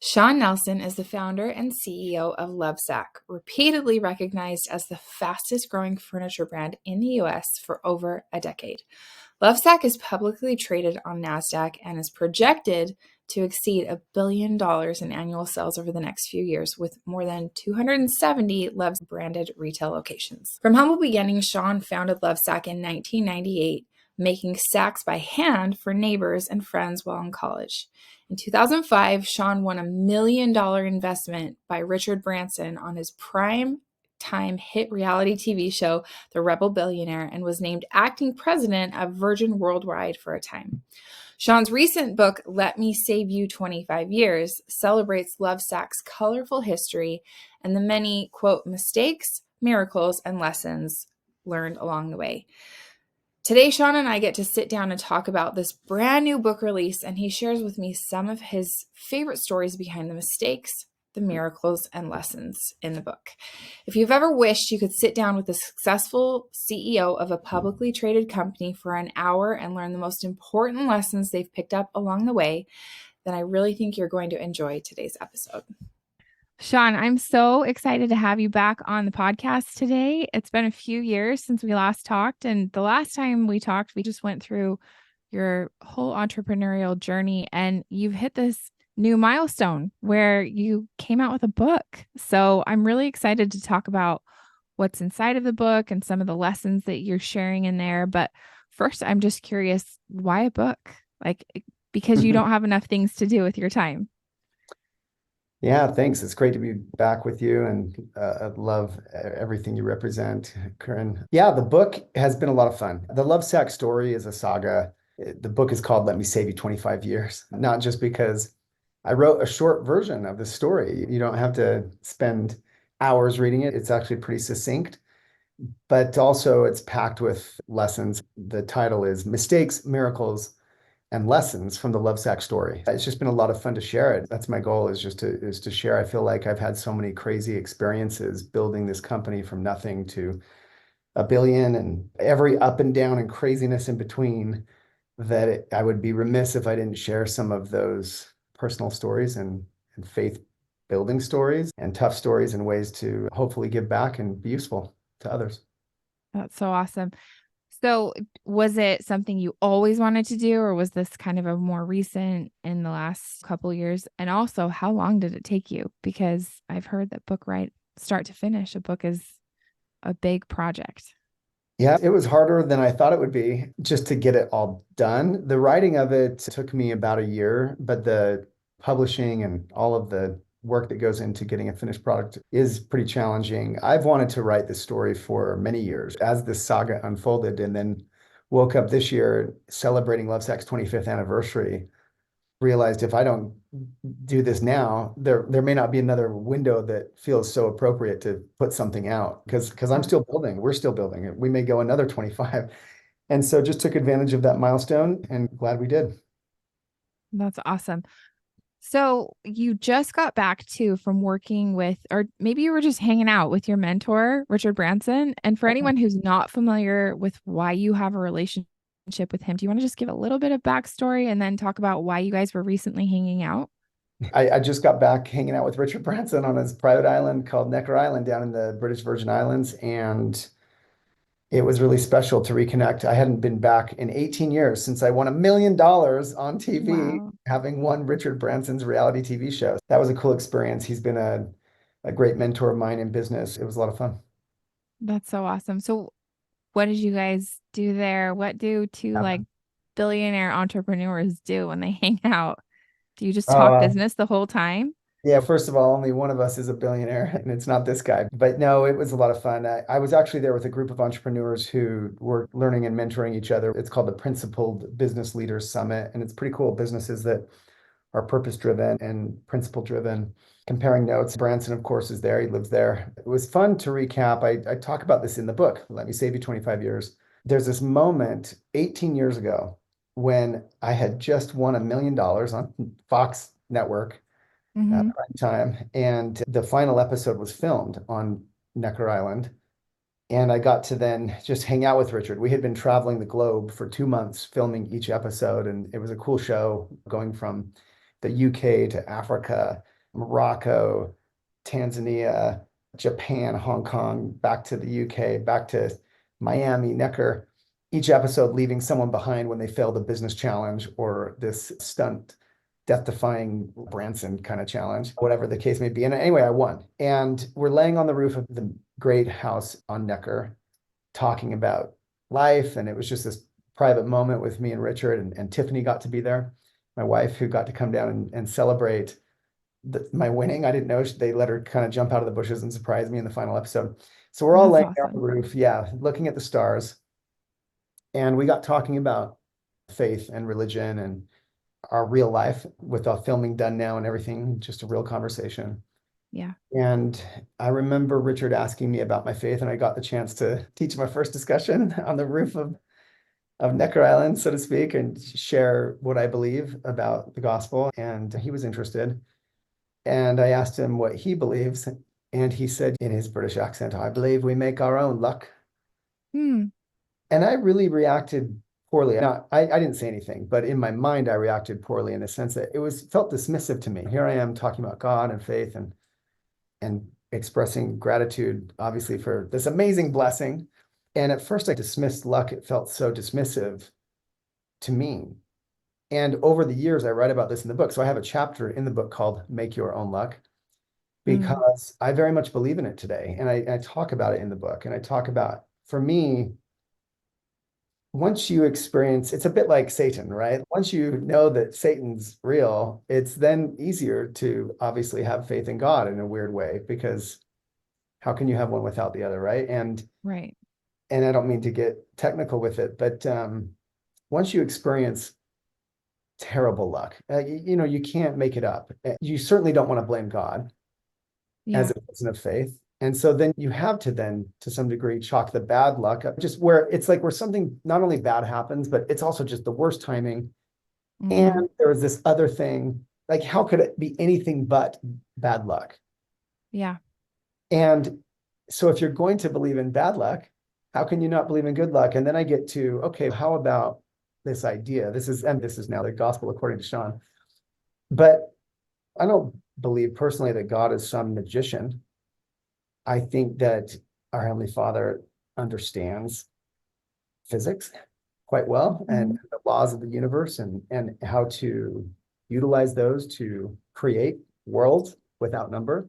Shawn Nelson is the founder and CEO of Lovesac, repeatedly recognized as the fastest growing furniture brand in the US for over a decade. Lovesac is publicly traded on Nasdaq and is projected to exceed $1 billion in annual sales over the next few years, with more than 270 Love's branded retail locations. From humble beginnings, Shawn founded Lovesac in 1998, making Sacs by hand for neighbors and friends while in college. In 2005, Shawn won $1 million investment by Richard Branson on his prime time hit reality TV show, The Rebel Billionaire, and was named acting president of Virgin Worldwide for a time. Shawn's recent book, Let Me Save You 25 Years, celebrates Lovesac's colorful history and the many, quote, mistakes, miracles, and lessons learned along the way. Today, Shawn and I get to sit down and talk about this brand new book release, and he shares with me some of his favorite stories behind the mistakes, the miracles, and lessons in the book. If you've ever wished you could sit down with a successful CEO of a publicly traded company for an hour and learn the most important lessons they've picked up along the way, then I really think you're going to enjoy today's episode. Shawn, I'm so excited to have you back on the podcast today. It's been a few years since we last talked, and the last time we talked, we just went through your whole entrepreneurial journey, and you've hit this new milestone where you came out with a book. So I'm really excited to talk about what's inside of the book and some of the lessons that you're sharing in there. But first, I'm just curious, why a book? Because you don't have enough things to do with your time. Yeah, thanks. It's great to be back with you, and I love everything you represent, Corinne. Yeah, the book has been a lot of fun. The Lovesac story is a saga. The book is called Let Me Save You 25 Years, not just because I wrote a short version of the story. You don't have to spend hours reading it. It's actually pretty succinct, but also it's packed with lessons. The title is Mistakes, Miracles, and Lessons from the Lovesac Story. It's just been a lot of fun to share it. That's my goal, is to share. I feel like I've had so many crazy experiences building this company from nothing to $1 billion, and every up and down and craziness in between, that I would be remiss if I didn't share some of those personal stories and faith building stories and tough stories and ways to hopefully give back and be useful to others. That's so awesome. So was it something you always wanted to do, or was this kind of a more recent in the last couple of years? And also, how long did it take you? Because I've heard that start to finish, a book is a big project. Yeah, it was harder than I thought it would be just to get it all done. The writing of it took me about a year, but the publishing and all of the work that goes into getting a finished product is pretty challenging. I've wanted to write this story for many years as this saga unfolded, and then woke up this year celebrating Lovesac's 25th anniversary, realized if I don't do this now, there may not be another window that feels so appropriate to put something out, because I'm still building. We're still building it. We may go another 25. And so just took advantage of that milestone, and glad we did. That's awesome. So you just got back from working with, or maybe you were just hanging out with your mentor, Richard Branson. And for anyone who's not familiar with why you have a relationship with him, do you want to just give a little bit of backstory and then talk about why you guys were recently hanging out? I just got back hanging out with Richard Branson on his private island called Necker Island down in the British Virgin Islands. And it was really special to reconnect. I hadn't been back in 18 years since I won $1 million on TV, Wow. having won Richard Branson's reality TV show. That was a cool experience. He's been a great mentor of mine in business. It was a lot of fun. That's so awesome. So what did you guys do there? What do two billionaire entrepreneurs do when they hang out? Do you just talk business the whole time? Yeah, first of all, only one of us is a billionaire, and it's not this guy. But no, it was a lot of fun. I was actually there with a group of entrepreneurs who were learning and mentoring each other. It's called the Principled Business Leaders Summit, and it's pretty cool. Businesses that are purpose-driven and principle-driven, comparing notes. Branson, of course, is there. He lives there. It was fun to recap. I talk about this in the book, Let Me Save You 25 Years. There's this moment 18 years ago when I had just won $1 million on Fox Network prime time, and the final episode was filmed on Necker Island. And I got to then just hang out with Richard. We had been traveling the globe for 2 months filming each episode, and it was a cool show, going from the UK to Africa Morocco, Tanzania, Japan, Hong Kong, back to the UK, back to Miami, Necker, each episode leaving someone behind when they failed a business challenge or this stunt, death-defying Branson kind of challenge, whatever the case may be. And anyway, I won. And we're laying on the roof of the great house on Necker, talking about life. And it was just this private moment with me and Richard, and Tiffany got to be there, my wife, who got to come down and celebrate my winning. I didn't know they let her kind of jump out of the bushes and surprise me in the final episode. So we're all That's laying there on the awesome. roof, looking at the stars. And we got talking about faith and religion and our real life with all filming done now and everything, just a real conversation. Yeah. And I remember Richard asking me about my faith, and I got the chance to teach my first discussion on the roof of Necker Island, so to speak, and share what I believe about the gospel. And he was interested. And I asked him what he believes. And he said in his British accent, I believe we make our own luck. Hmm. And I really reacted poorly. Now, I didn't say anything, but in my mind, I reacted poorly in the sense that felt dismissive to me. Here I am talking about God and faith and expressing gratitude, obviously, for this amazing blessing. And at first I dismissed luck. It felt so dismissive to me. And over the years, I write about this in the book. So I have a chapter in the book called Make Your Own Luck, Mm. because I very much believe in it today. And I talk about it in the book. And I talk about, for me, once you experience, it's a bit like Satan, right? Once you know that Satan's real, it's then easier to obviously have faith in God in a weird way, because how can you have one without the other, right? Right. And I don't mean to get technical with it, but once you experience terrible luck, you can't make it up. You certainly don't want to blame God as Yeah. a person of faith. And so then you have to then, to some degree, chalk the bad luck up, just where it's like where something not only bad happens, but it's also just the worst timing. Hmm. And there was this other thing, like how could it be anything but bad luck? Yeah. And so if you're going to believe in bad luck, how can you not believe in good luck? And then I get to, okay, how about this idea? This is now the gospel according to Shawn. But I don't believe personally that God is some magician. I think that our Heavenly Father understands physics quite well and Hmm. the laws of the universe, and how to utilize those to create worlds without number,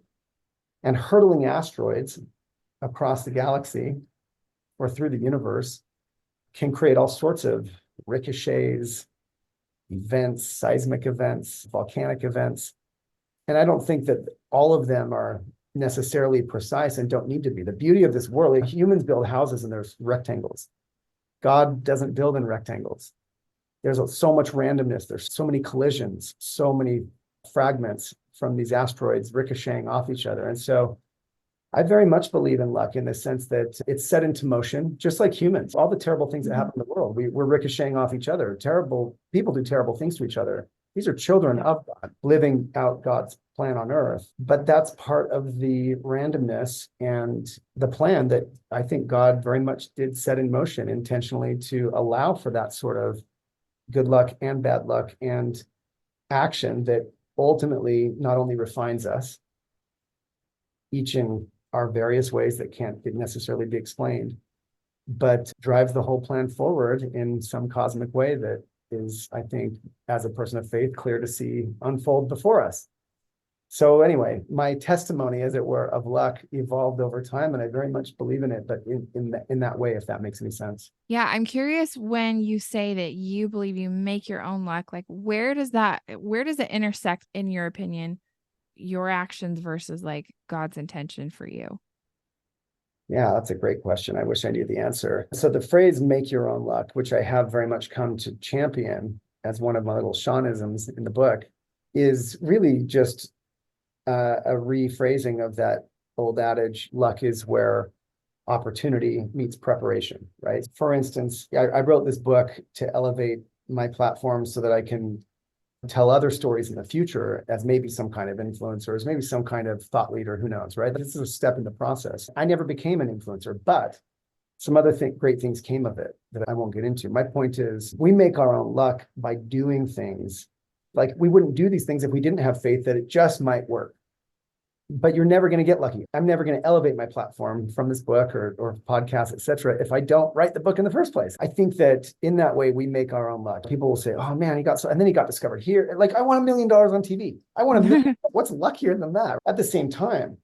and hurtling asteroids across the galaxy or through the universe can create all sorts of ricochets, events, seismic events, volcanic events. And I don't think that all of them are necessarily precise and don't need to be. The beauty of this world, like humans build houses and there's rectangles. God doesn't build in rectangles. There's so much randomness. There's so many collisions, so many fragments from these asteroids ricocheting off each other. And so I very much believe in luck in the sense that it's set into motion, just like humans. All the terrible things that Hmm. happen in the world, we're ricocheting off each other. Terrible people do terrible things to each other. These are children Yeah. of God, living out God's plan on earth. But that's part of the randomness and the plan that I think God very much did set in motion intentionally to allow for that sort of good luck and bad luck and action that ultimately not only refines us, each in our various ways that can't necessarily be explained, but drives the whole plan forward in some cosmic way that is, I think, as a person of faith, clear to see unfold before us. So anyway, my testimony, as it were, of luck evolved over time, and I very much believe in it, but in that way, if that makes any sense. Yeah. I'm curious, when you say that you believe you make your own luck, like where does it intersect, in your opinion, your actions versus like God's intention for you? Yeah, that's a great question. I wish I knew the answer. So the phrase "make your own luck," which I have very much come to champion as one of my little Shawnisms in the book, is really just a rephrasing of that old adage, luck is where opportunity meets preparation, right? For instance, I wrote this book to elevate my platform so that I can tell other stories in the future as maybe some kind of influencer, as maybe some kind of thought leader, who knows, right? This is a step in the process. I never became an influencer, but some other great things came of it that I won't get into. My point is, we make our own luck by doing things Like we wouldn't do these things if we didn't have faith that it just might work. But you're never going to get lucky. I'm never going to elevate my platform from this book or podcast, et cetera, if I don't write the book in the first place. I think that in that way, we make our own luck. People will say, oh man, and then he got discovered here. Like, I want $1 million on TV. I want $1 million. What's luckier than that? At the same time,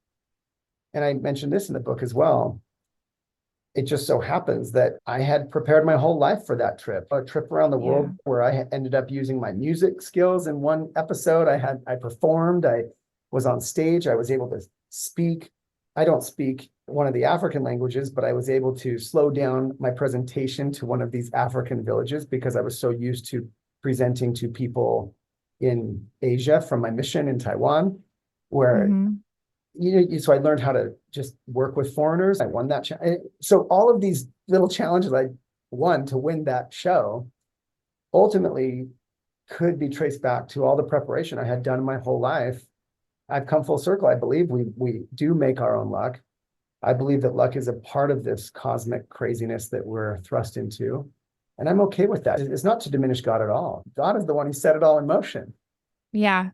and I mentioned this in the book as well, it just so happens that I had prepared my whole life for that trip, a trip around the world where I ended up using my music skills in one episode. I performed, I was on stage, I was able to speak. I don't speak one of the African languages, but I was able to slow down my presentation to one of these African villages because I was so used to presenting to people in Asia from my mission in Taiwan, where so I learned how to just work with foreigners. I won that. So all of these little challenges I won to win that show ultimately could be traced back to all the preparation I had done my whole life. I've come full circle. I believe we do make our own luck. I believe that luck is a part of this cosmic craziness that we're thrust into. And I'm okay with that. It's not to diminish God at all. God is the one who set it all in motion. Yeah.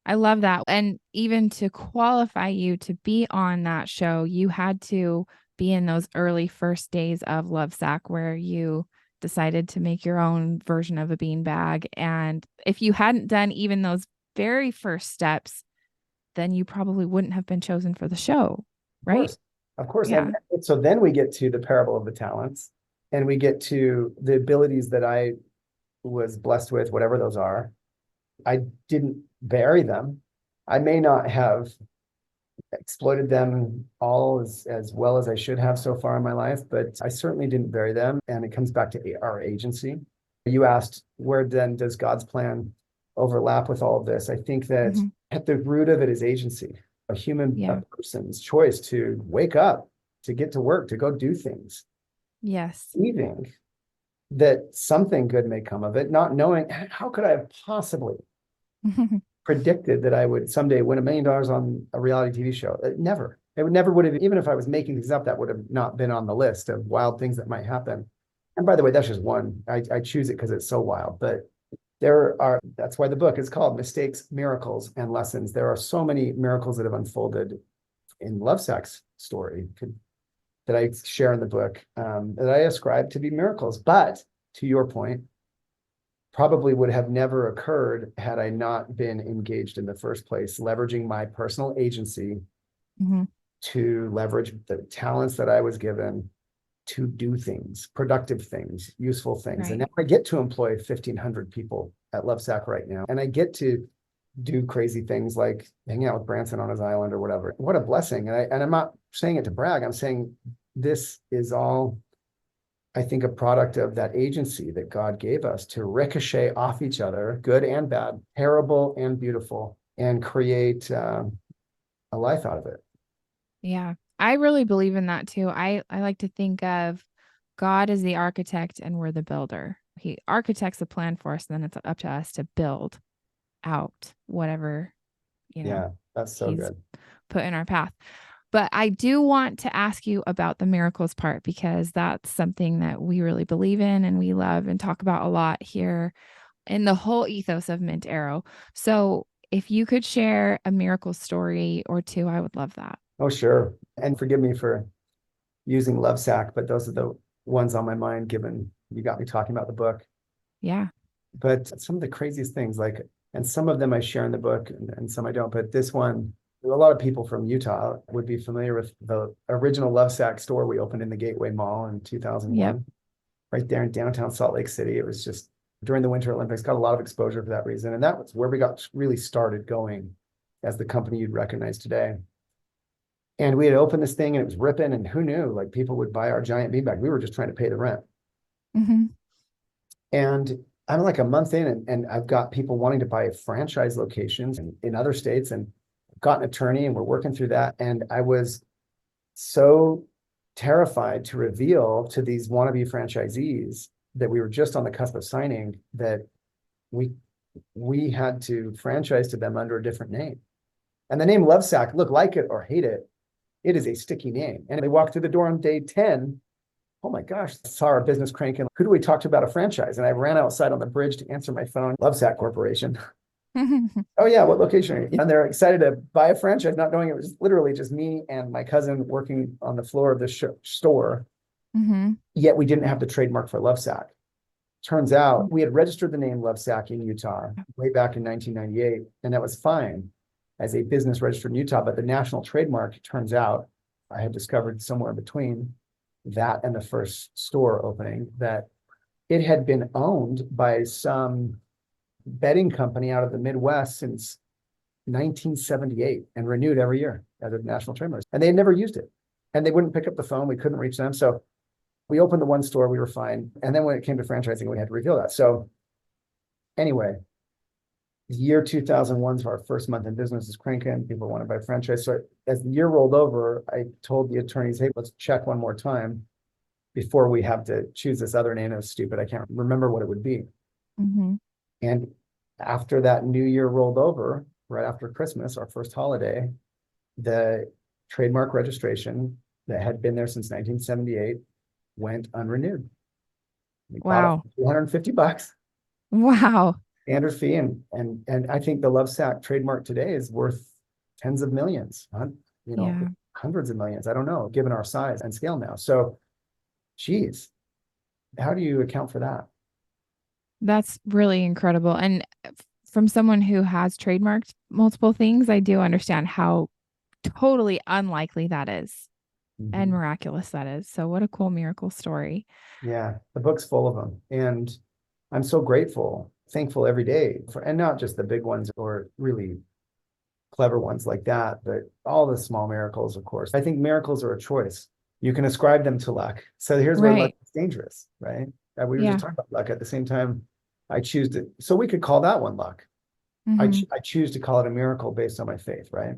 I love that. And even to qualify you to be on that show, you had to be in those early first days of Lovesac where you decided to make your own version of a beanbag. And if you hadn't done even those very first steps, then you probably wouldn't have been chosen for the show, right? Of course. Yeah. And so then we get to the parable of the talents, and we get to the abilities that I was blessed with, whatever those are. I didn't bury them. I may not have exploited them all as well as I should have so far in my life, but I certainly didn't bury them. And it comes back to our agency. You asked, where then does God's plan overlap with all of this? I think that at the root of it is agency, a person's choice to wake up, to get to work, to go do things. Yes. Believing that something good may come of it, not knowing how could I have possibly predicted that I would someday win $1 million on a reality TV show. It never would have, even if I was making things up, that would have not been on the list of wild things that might happen. And by the way, that's just one. I choose it because it's so wild, but that's why the book is called Mistakes, Miracles, and Lessons. There are so many miracles that have unfolded in Lovesac's story that I share in the book that I ascribe to be miracles. But to your point, probably would have never occurred had I not been engaged in the first place, leveraging my personal agency to leverage the talents that I was given to do things, productive things, useful things. Right. And now I get to employ 1,500 people at Lovesac right now. And I get to do crazy things like hang out with Branson on his island or whatever. What a blessing. And I'm not saying it to brag. I'm saying this is all, I think, a product of that agency that God gave us to ricochet off each other, good and bad, terrible and beautiful, and create a life out of it. Yeah, I really believe in that too. I like to think of God as the architect and we're the builder. He architects a plan for us, and then it's up to us to build out whatever, that's so he's good. Put in our path. But I do want to ask you about the miracles part, because that's something that we really believe in and we love and talk about a lot here in the whole ethos of Mint Arrow. So if you could share a miracle story or two, I would love that. Oh, sure. And forgive me for using Lovesac, but those are the ones on my mind, given you got me talking about the book. Yeah. But some of the craziest things, and some of them I share in the book and some I don't, but this one, a lot of people from Utah would be familiar with the original Lovesac store we opened in the Gateway Mall in 2001, right there in downtown Salt Lake City. It was just during the Winter Olympics, got a lot of exposure for that reason. And that was where we got really started going as the company you'd recognize today. And we had opened this thing and it was ripping, and who knew, like, people would buy our giant beanbag. We were just trying to pay the rent. And I'm like a month in and I've got people wanting to buy franchise locations in other states, and got an attorney and we're working through that. And I was so terrified to reveal to these wannabe franchisees that we were just on the cusp of signing that we had to franchise to them under a different name. And the name Lovesac, look, like it or hate it, it is a sticky name. And they walked through the door on day 10. Oh my gosh, saw our business cranking. Who do we talk to about a franchise? And I ran outside on the bridge to answer my phone. Lovesac Corporation. Oh yeah, what location are you? And they're excited to buy a franchise, not knowing it was literally just me and my cousin working on the floor of the store. Hmm. Yet we didn't have the trademark for Lovesac. Turns out we had registered the name Lovesac in Utah way back in 1998, and that was fine as a business registered in Utah. But the national trademark, turns out, I had discovered somewhere between that and the first store opening that it had been owned by some bedding company out of the Midwest since 1978 and renewed every year as a national trademark. And they had never used it. And they wouldn't pick up the phone. We couldn't reach them. So we opened the one store, we were fine. And then when it came to franchising, we had to reveal that. So anyway, the year 2001 is our first month in business is cranking. People want to buy franchise. So as the year rolled over, I told the attorneys, hey, let's check one more time before we have to choose this other name. It was stupid. I can't remember what it would be. Hmm. And after that new year rolled over, right after Christmas, our first holiday, the trademark registration that had been there since 1978 went unrenewed. We bought it Wow. for $250 Wow. standard fee, and I think the Lovesac trademark today is worth tens of millions, Yeah. hundreds of millions. I don't know, given our size and scale now. So, geez, how do you account for that? That's really incredible. And from someone who has trademarked multiple things, I do understand how totally unlikely that is and Mhm. miraculous that is. So, what a cool miracle story. Yeah, the book's full of them, and I'm so grateful, thankful every day for, and not just the big ones or really clever ones like that, but all the small miracles, of course. I think miracles are a choice. You can ascribe them to luck. So here's where luck Right. is dangerous, right? We were just Yeah. talking about luck at the same time. I choose to, so we could call that one luck. Hmm. I choose to call it a miracle based on my faith, right?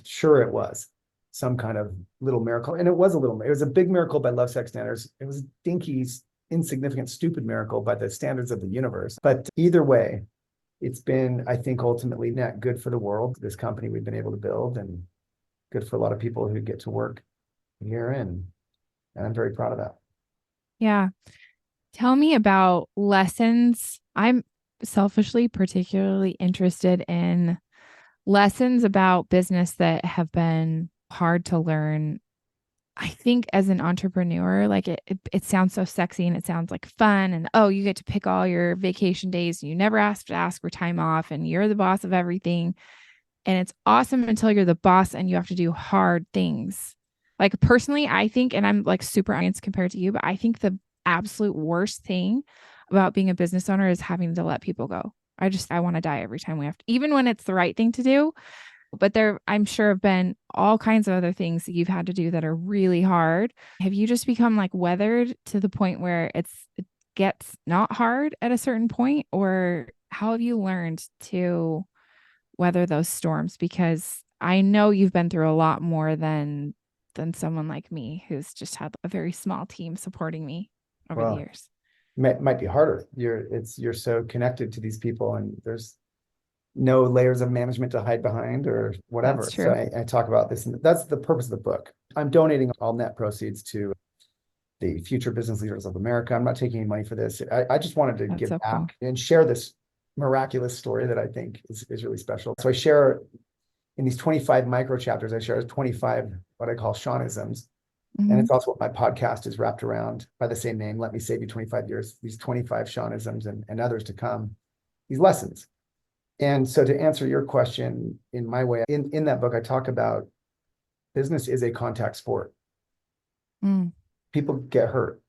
Sure, it was some kind of little miracle. And it was it was a big miracle by Lovesac standards. It was a dinky, insignificant, stupid miracle by the standards of the universe. But either way, it's been, I think, ultimately net good for the world, this company we've been able to build, and good for a lot of people who get to work here. And I'm very proud of that. Yeah. Tell me about lessons. I'm selfishly particularly interested in lessons about business that have been hard to learn. I think as an entrepreneur, like it sounds so sexy and it sounds like fun. And oh, you get to pick all your vacation days. And you never have to ask for time off and you're the boss of everything. And it's awesome until you're the boss and you have to do hard things. Like personally, I think, and I'm like super honest compared to you, but I think the absolute worst thing about being a business owner is having to let people go. I want to die every time we have to, even when it's the right thing to do. But there, I'm sure have been all kinds of other things that you've had to do that are really hard. Have you just become like weathered to the point where it gets not hard at a certain point? Or how have you learned to weather those storms? Because I know you've been through a lot more than someone like me who's just had a very small team supporting me over the Well, years. might be harder. You're so connected to these people, and there's no layers of management to hide behind or That's whatever. So true. I talk about this, and that's the purpose of the book. I'm donating all net proceeds to the Future Business Leaders of America. I'm not taking any money for this. I just wanted to That's give so cool. back and share this miraculous story that I think is really special. So I share in these 25 micro chapters, I share 25 what I call Shawnisms. And Hmm. it's also what my podcast is wrapped around by the same name. Let me save you 25 years, these 25 Shawnisms and others to come, these lessons. And so to answer your question in my way, in that book, I talk about business is a contact sport. Mm, People get hurt,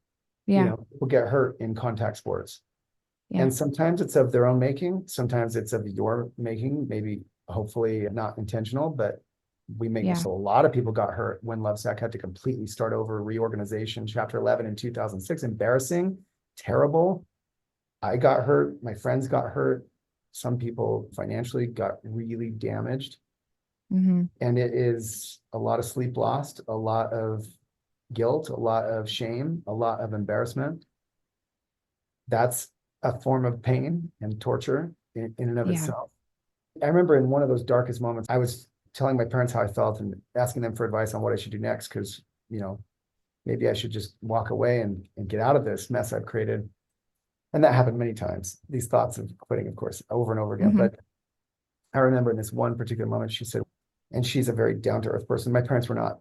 yeah. people get hurt in contact sports. Yeah. And sometimes it's of their own making. Sometimes it's of your making, maybe hopefully not intentional, but we make Yeah. so a lot of people got hurt when Lovesac had to completely start over reorganization, chapter 11 in 2006. Embarrassing, terrible. I got hurt. My friends got hurt. Some people financially got really damaged. Hmm. And it is a lot of sleep lost, a lot of guilt, a lot of shame, a lot of embarrassment. That's a form of pain and torture in and of Yeah. itself. I remember in one of those darkest moments, I was telling my parents how I felt and asking them for advice on what I should do next because, maybe I should just walk away and get out of this mess I've created. And that happened many times. These thoughts of quitting, of course, over and over again. Hmm. But I remember in this one particular moment, she said, and she's a very down to earth person. My parents were not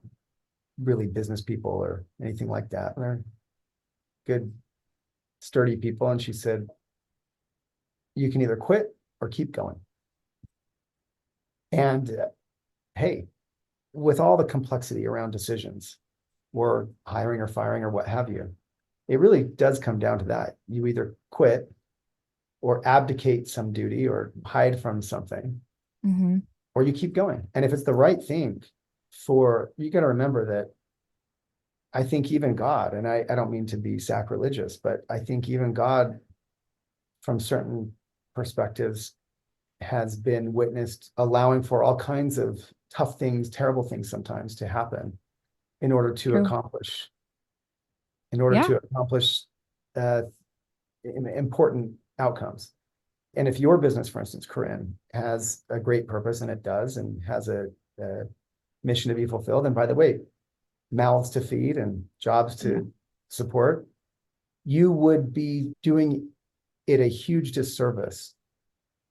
really business people or anything like that. They're good, sturdy people. And she said, you can either quit or keep going. And hey, with all the complexity around decisions or hiring or firing or what have you, it really does come down to that. You either quit or abdicate some duty or hide from something, Mm-hmm. or you keep going. And if it's the right thing you got to remember that I think even God, and I don't mean to be sacrilegious, but I think even God, from certain perspectives, has been witnessed allowing for all kinds of tough things, terrible things sometimes to happen in order to True. accomplish, in order Yeah. to accomplish uh, important outcomes. And if your business, for instance, Corinne, has a great purpose, and it does, and has a mission to be fulfilled, and by the way, mouths to feed and jobs Yeah. to support, you would be doing it a huge disservice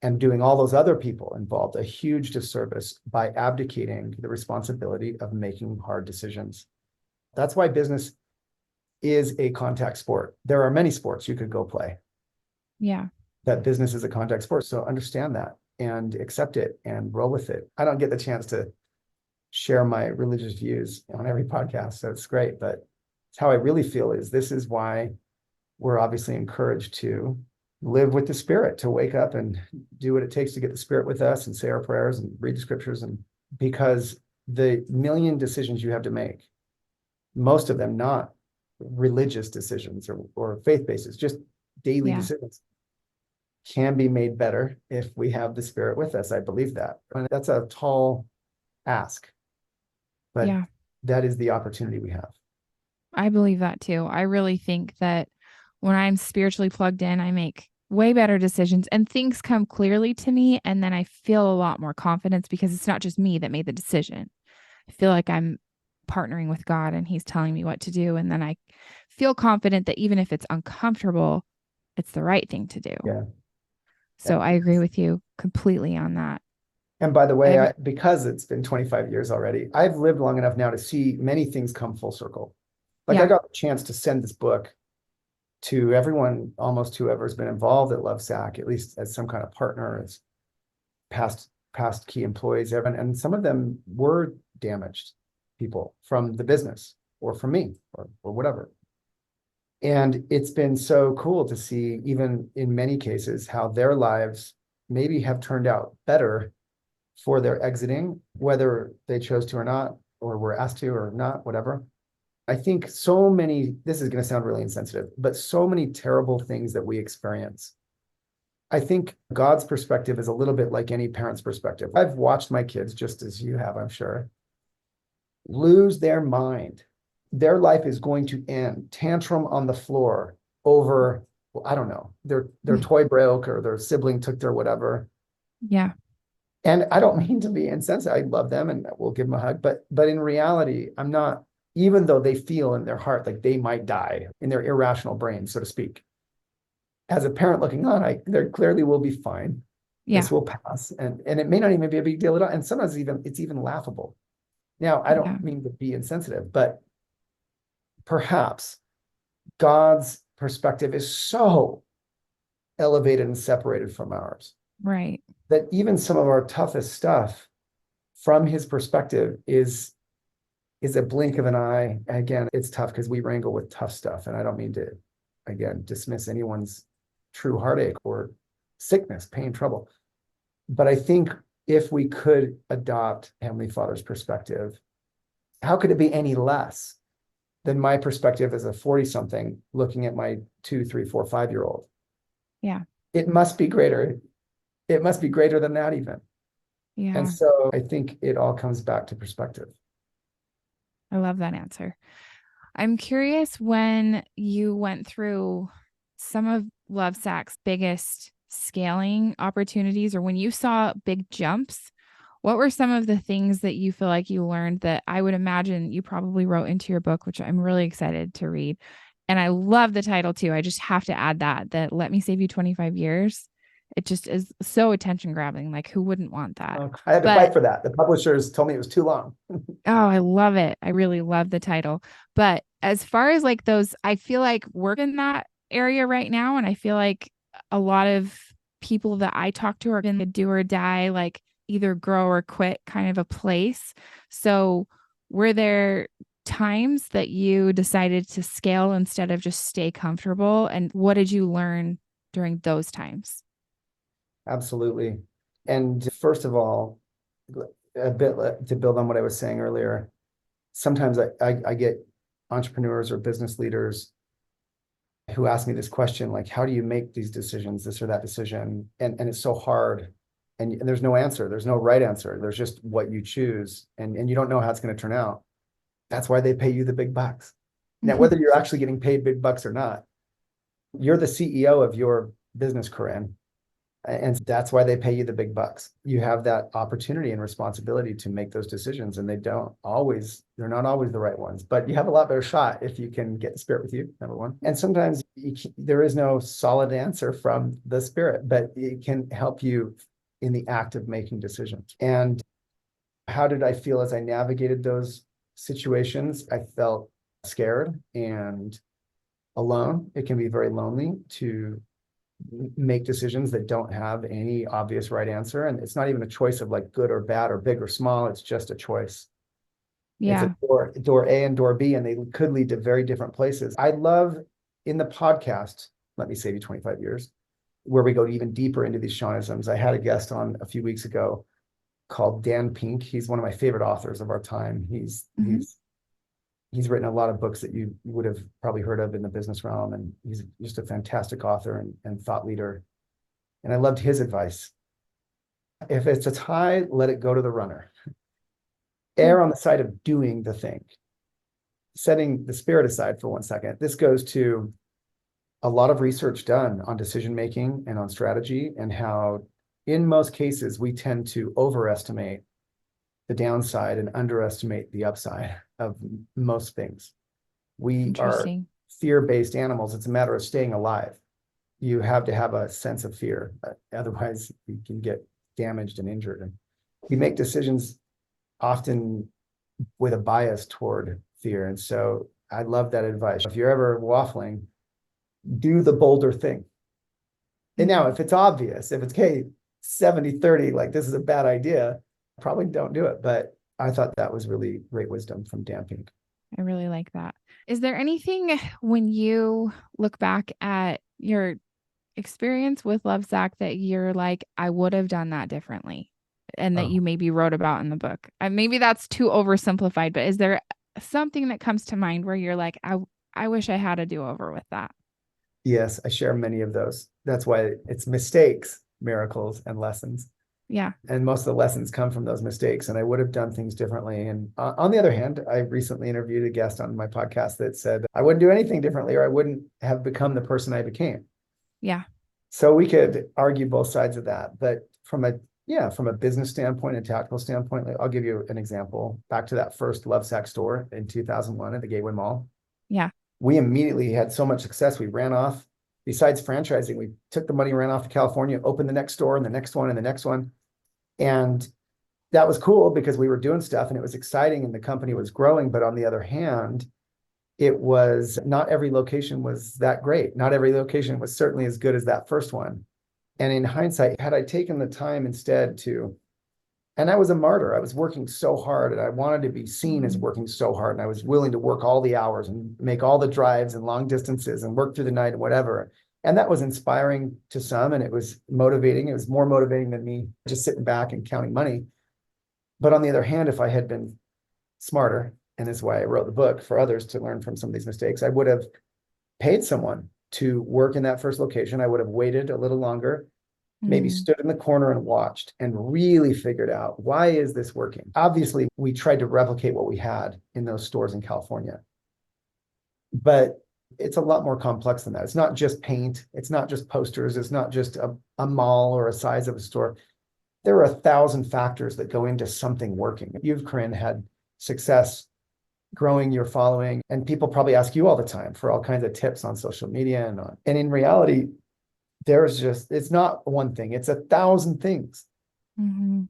and doing all those other people involved a huge disservice by abdicating the responsibility of making hard decisions. That's why business is a contact sport. There are many sports you could go play. Yeah. That business is a contact sport. So understand that and accept it and roll with it. I don't get the chance to share my religious views on every podcast, so it's great. But it's how I really feel is this is why we're obviously encouraged to live with the Spirit, to wake up and do what it takes to get the Spirit with us and say our prayers and read the scriptures. And because the million decisions you have to make, most of them not religious decisions or faith-based, just daily Yeah. decisions, can be made better if we have the Spirit with us. I believe that. And that's a tall ask, but Yeah. that is the opportunity we have. I believe that too. I really think that when I'm spiritually plugged in, I make way better decisions and things come clearly to me. And then I feel a lot more confidence because it's not just me that made the decision. I feel like I'm partnering with God and He's telling me what to do. And then I feel confident that even if it's uncomfortable, it's the right thing to do. Yeah. So I agree with you completely on that. And by the way, because it's been 25 years already, I've lived long enough now to see many things come full circle. Like I got the chance to send this book to everyone, almost whoever's been involved at Lovesac, at least as some kind of partner, as past key employees, and some of them were damaged people from the business or from me or whatever. And it's been so cool to see, even in many cases, how their lives maybe have turned out better for their exiting, whether they chose to or not, or were asked to or not, whatever. I think so many, this is going to sound really insensitive, but so many terrible things that we experience. I think God's perspective is a little bit like any parent's perspective. I've watched my kids, just as you have, I'm sure, lose their mind. Their life is going to end, tantrum on the floor over, well, I don't know, their toy broke or their sibling took their whatever. Yeah. And I don't mean to be insensitive. I love them and we'll give them a hug. But in reality, I'm not, even though they feel in their heart like they might die in their irrational brain, so to speak. As a parent looking on, there clearly will be fine. Yeah. This will pass. And it may not even be a big deal at all. And sometimes it's even laughable. Now, I don't mean to be insensitive, but perhaps God's perspective is so elevated and separated from ours. Right. That even some of our toughest stuff from his perspective is a blink of an eye. Again, it's tough because we wrangle with tough stuff. And I don't mean to, again, dismiss anyone's true heartache or sickness, pain, trouble. But I think if we could adopt Heavenly Father's perspective, how could it be any less than my perspective as a 40-something looking at my 2, 3, 4, 5-year-old? Yeah. It must be greater. It must be greater than that even. Yeah. And so I think it all comes back to perspective. I love that answer. I'm curious, when you went through some of Lovesac's biggest scaling opportunities, or when you saw big jumps, what were some of the things that you feel like you learned that I would imagine you probably wrote into your book, which I'm really excited to read. And I love the title too. I just have to add that Let Me Save You 25 Years. It just is so attention grabbing. Like, who wouldn't want that? I had to But fight for that. The publishers told me it was too long. oh, I love it. I really love the title. But as far as like those, I feel like we're in that area right now. And I feel like a lot of people that I talk to are in the do or die, like either grow or quit kind of a place. So were there times that you decided to scale instead of just stay comfortable? And what did you learn during those times? Absolutely. And first of all, a bit to build on what I was saying earlier, sometimes I get entrepreneurs or business leaders who ask me this question, like, how do you make these decisions, this or that decision? And it's so hard. And there's no answer. There's no right answer. There's just what you choose. And you don't know how it's going to turn out. That's why they pay you the big bucks. Now, whether you're actually getting paid big bucks or not, you're the CEO of your business, Corinne. And that's why they pay you the big bucks. You have that opportunity and responsibility to make those decisions. And they're not always the right ones, but you have a lot better shot if you can get the spirit with you, number one. And sometimes there is no solid answer from the spirit, but it can help you in the act of making decisions. And how did I feel as I navigated those situations? I felt scared and alone. It can be very lonely to make decisions that don't have any obvious right answer. And it's not even a choice of like good or bad or big or small. It's just a choice. It's Yeah. a door A and door B, and they could lead to very different places. I love in the podcast, Let Me Save You 25 Years, where we go even deeper into these Shawnisms. I had a guest on a few weeks ago called Dan Pink. He's one of my favorite authors of our time. He's written a lot of books that you would have probably heard of in the business realm. And he's just a fantastic author and thought leader. And I loved his advice. If it's a tie, let it go to the runner. Err on the side of doing the thing. Setting the spirit aside for 1 second. This goes to a lot of research done on decision-making and on strategy, and how in most cases, we tend to overestimate the downside and underestimate the upside of most things. We are fear-based animals. It's a matter of staying alive. You have to have a sense of fear. Otherwise, you can get damaged and injured. And we make decisions often with a bias toward fear. And so I love that advice. If you're ever waffling, do the bolder thing. And now, if it's obvious, if it's, okay, 70-30, like this is a bad idea, probably don't do it. But I thought that was really great wisdom from Dan Pink. I really like that. Is there anything when you look back at your experience with Lovesac that you're like, I would have done that differently, and that you maybe wrote about in the book? Maybe that's too oversimplified, but is there something that comes to mind where you're like, I wish I had a do-over with that? Yes, I share many of those. That's why it's mistakes, miracles, and lessons. Yeah. And most of the lessons come from those mistakes. And I would have done things differently. And on the other hand, I recently interviewed a guest on my podcast that said, I wouldn't do anything differently, or I wouldn't have become the person I became. Yeah. So we could argue both sides of that. But from a business standpoint, a tactical standpoint, I'll give you an example. Back to that first Lovesac store in 2001 at the Gateway Mall. Yeah. We immediately had so much success. We ran off. Besides franchising, we took the money, ran off to California, opened the next store and the next one and the next one. And that was cool because we were doing stuff and it was exciting and the company was growing. But on the other hand, it was not every location was that great. Not every location was certainly as good as that first one. And in hindsight, had I taken the time instead and I was a martyr. I was working so hard and I wanted to be seen as working so hard. And I was willing to work all the hours and make all the drives and long distances and work through the night and whatever. And that was inspiring to some, and it was motivating. It was more motivating than me just sitting back and counting money. But on the other hand, if I had been smarter, and this is why I wrote the book, for others to learn from some of these mistakes, I would have paid someone to work in that first location. I would have waited a little longer, maybe stood in the corner and watched and really figured out, why is this working? Obviously, we tried to replicate what we had in those stores in California. But it's a lot more complex than that. It's not just paint. It's not just posters. It's not just a mall or a size of a store. There are 1,000 factors that go into something working. You've, Corinne, had success growing your following, and people probably ask you all the time for all kinds of tips on social media and in reality, it's not one thing, it's 1,000 things. Mm-hmm.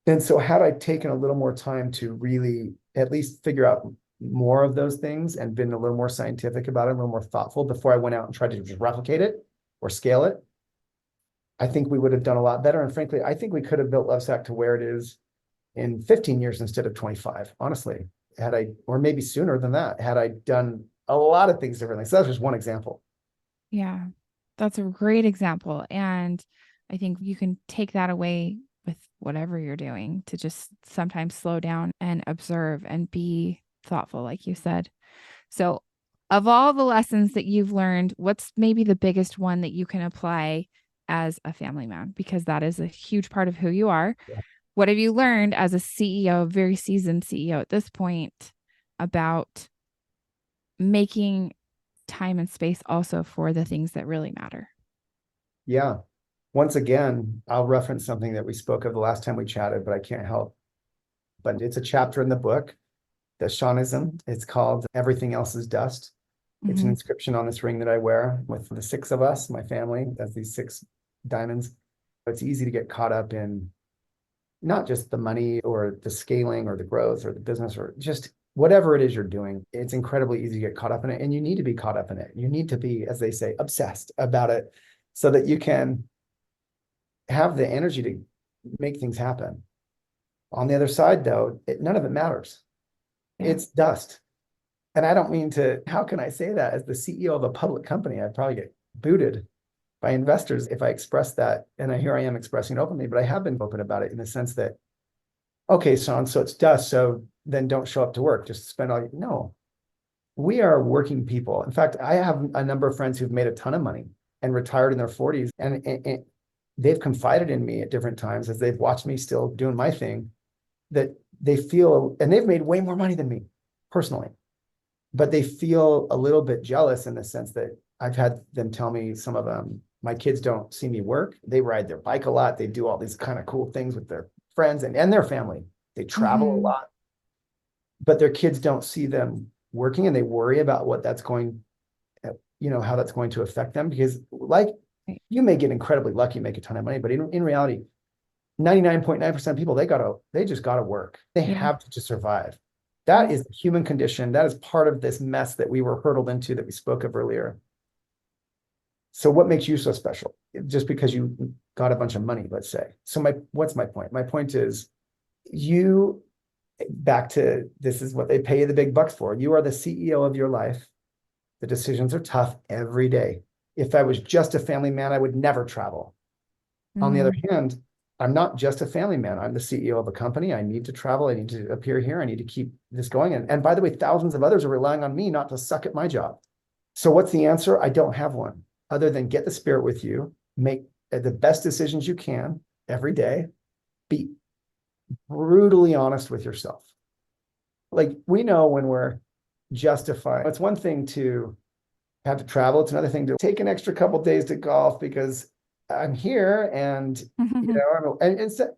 And so had I taken a little more time to really at least figure out more of those things and been a little more scientific about it, a little more thoughtful before I went out and tried to just replicate it or scale it, I think we would have done a lot better. And frankly, I think we could have built Lovesac to where it is in 15 years instead of 25, honestly, had I, or maybe sooner than that, had I done a lot of things differently. So that's just one example. Yeah, that's a great example. And I think you can take that away with whatever you're doing to just sometimes slow down and observe and be thoughtful, like you said. So, of all the lessons that you've learned, what's maybe the biggest one that you can apply as a family man? Because that is a huge part of who you are. Yeah. What have you learned as a CEO, very seasoned CEO at this point, about making time and space also for the things that really matter? Yeah. Once again, I'll reference something that we spoke of the last time we chatted, but I can't help. But it's a chapter in the book, the Shawnism. It's called Everything Else is Dust. It's an Mm-hmm. inscription on this ring that I wear with the six of us, my family, that's these six diamonds. It's easy to get caught up in not just the money or the scaling or the growth or the business or just whatever it is you're doing. It's incredibly easy to get caught up in it. And you need to be caught up in it. You need to be, as they say, obsessed about it so that you can have the energy to make things happen. On the other side, though, none of it matters. Yeah. It's dust. And I don't mean to, how can I say that as the CEO of a public company? I'd probably get booted by investors if I express that. And here I am expressing it openly, but I have been open about it in the sense that, okay, Shawn, so it's dust. So then don't show up to work. Just spend all, no, we are working people. In fact, I have a number of friends who've made a ton of money and retired in their 40s. And they've confided in me at different times as they've watched me still doing my thing that they feel, and they've made way more money than me personally, but they feel a little bit jealous in the sense that I've had them tell me, some of them, my kids don't see me work. They ride their bike a lot. They do all these kind of cool things with their friends and their family. They travel a Mm-hmm. lot, but their kids don't see them working and they worry about what that's going, how that's going to affect them. Because like you may get incredibly lucky, make a ton of money, but in reality, 99.9% of people, they just gotta work. They Yeah. have to survive. That Yeah. is the human condition. That is part of this mess that we were hurtled into that we spoke of earlier. So what makes you so special? Just because you got a bunch of money, let's say. So what's my point? My point is you, back to this is what they pay you the big bucks for. You are the CEO of your life. The decisions are tough every day. If I was just a family man, I would never travel. On the other Mm-hmm. hand, I'm not just a family man. I'm the CEO of a company. I need to travel. I need to appear here. I need to keep this going. And by the way, thousands of others are relying on me not to suck at my job. So what's the answer? I don't have one other than get the spirit with you, make the best decisions you can every day, be brutally honest with yourself. Like we know when we're justified. It's one thing to have to travel. It's another thing to take an extra couple days to golf because I'm here and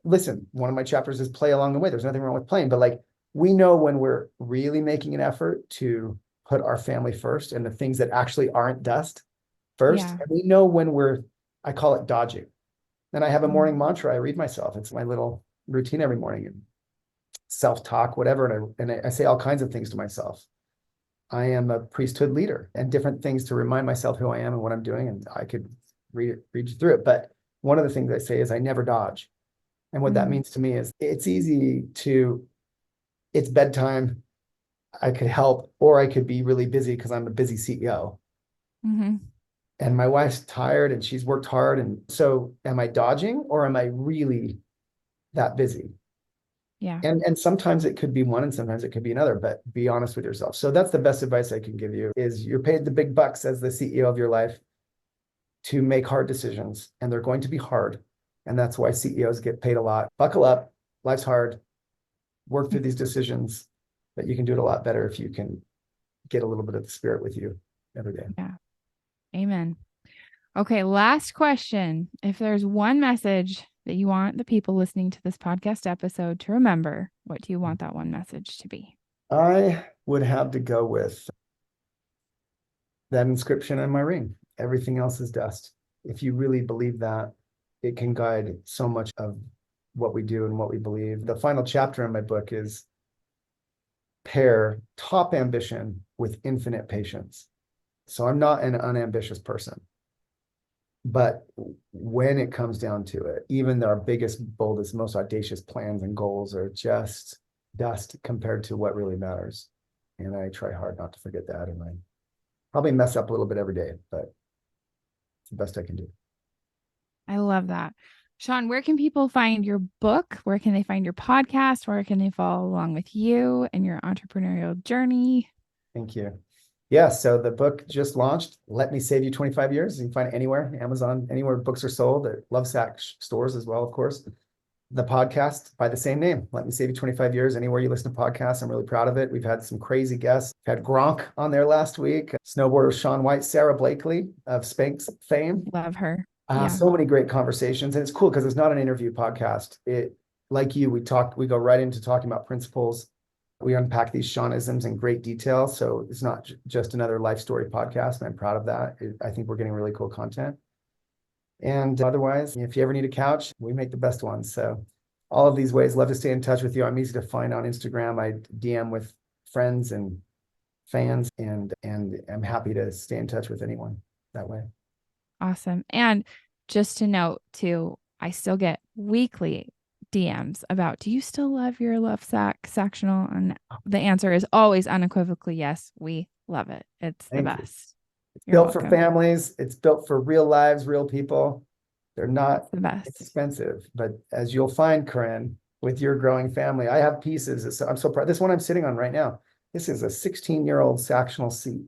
listen, one of my chapters is play along the way. There's nothing wrong with playing, but like we know when we're really making an effort to put our family first and the things that actually aren't dust first. Yeah. And we know when I call it dodging. And I have a morning Mm-hmm. mantra. I read myself. It's my little routine every morning and self-talk, whatever. And I say all kinds of things to myself. I am a priesthood leader and different things to remind myself who I am and what I'm doing. And I could read you through it. But one of the things I say is I never dodge. And what that Mm-hmm. means to me is it's bedtime. I could help, or I could be really busy because I'm a busy CEO. Mm-hmm. And my wife's tired and she's worked hard. And so am I dodging or am I really that busy? Yeah. And sometimes it could be one and sometimes it could be another, but be honest with yourself. So that's the best advice I can give you is you're paid the big bucks as the CEO of your life to make hard decisions, and they're going to be hard. And that's why CEOs get paid a lot. Buckle up, life's hard, work through these decisions, but you can do it a lot better if you can get a little bit of the spirit with you every day. Yeah. Amen. Okay, last question. If there's one message that you want the people listening to this podcast episode to remember, what do you want that one message to be? I would have to go with that inscription on my ring. Everything else is dust. if you really believe that, it can guide so much of what we do and what we believe. The final chapter in my book is pair top ambition with infinite patience. So I'm not an unambitious person. But when it comes down to it, even our biggest, boldest, most audacious plans and goals are just dust compared to what really matters. And I try hard not to forget that. And I probably mess up a little bit every day, but it's the best I can do. I love that. Shawn, where can people find your book? Where can they find your podcast? Where can they follow along with you and your entrepreneurial journey? Thank you. Yeah, so the book just launched. Let Me Save You 25 Years. You can find it anywhere, Amazon, anywhere books are sold, at Lovesac stores as well, of course. The podcast by the same name, Let Me Save You 25 Years, anywhere you listen to podcasts. I'm really proud of it. We've had some crazy guests. We've had Gronk on there last week, snowboarder Shaun White, Sarah Blakely of Spanx fame. Love her. Yeah. So many great conversations. And it's cool because it's not an interview podcast. Like you, we go right into talking about principles. We unpack these Shawnisms in great detail. So it's not just another life story podcast. And I'm proud of that. I think we're getting really cool content. And otherwise, if you ever need a couch, we make the best ones. So all of these ways, love to stay in touch with you. I'm easy to find on Instagram. I DM with friends and fans, and I'm happy to stay in touch with anyone that way. Awesome. And just to note too, I still get weekly DMs about, do you still love your Lovesac sectional? And the answer is always unequivocally yes, we love it. It's the best. It's built for families. It's built for real lives, real people. They're not the best. Expensive, but as you'll find, Corinne, with your growing family, I have pieces. So I'm so proud. This one I'm sitting on right now. This is a 16-year-old sectional seat.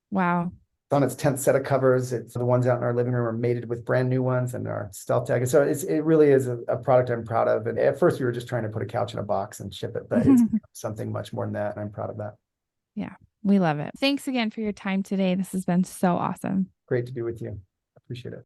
Wow. It's on its 10th set of covers. It's the ones out in our living room are mated with brand new ones and our stealth tag. So it really is a product I'm proud of. And at first we were just trying to put a couch in a box and ship it, but it's something much more than that. And I'm proud of that. Yeah, we love it. Thanks again for your time today. This has been so awesome. Great to be with you. Appreciate it.